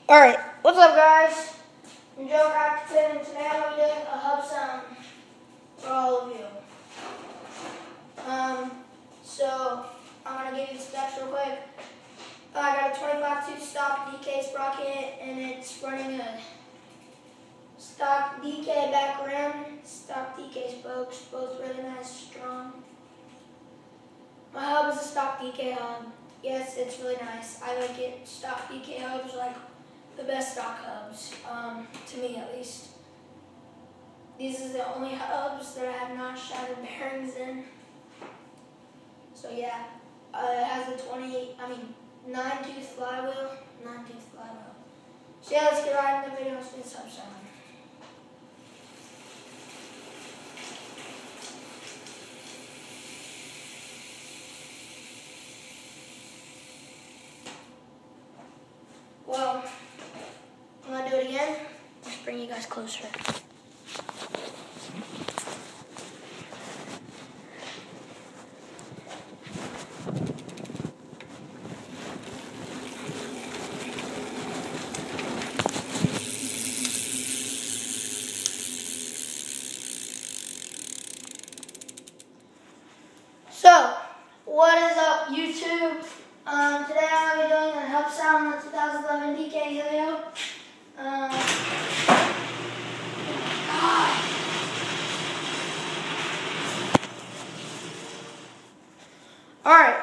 Alright, what's up guys? I'm Joe Captain, and today I'm going to be doing a hub sound for all of you. So I'm going to give you the specs real quick. I got a 25-2 stock DK sprocket, and it's running a stock DK back rim, stock DK spokes, both really nice, strong. My hub is a stock DK hub. Yes, it's really nice. I like it. Stock DK hubs are like the best stock hubs, to me at least. These are the only hubs that I have not shattered bearings in. So yeah, it has a 9-tooth flywheel. So yeah, let's get right into the video. Let's do this hub sound. Well, I'm going to do it again. Let's bring you guys closer. So, what is up YouTube? Today I'm going to be doing a hub sound on the 2011 DK Helio. Alright,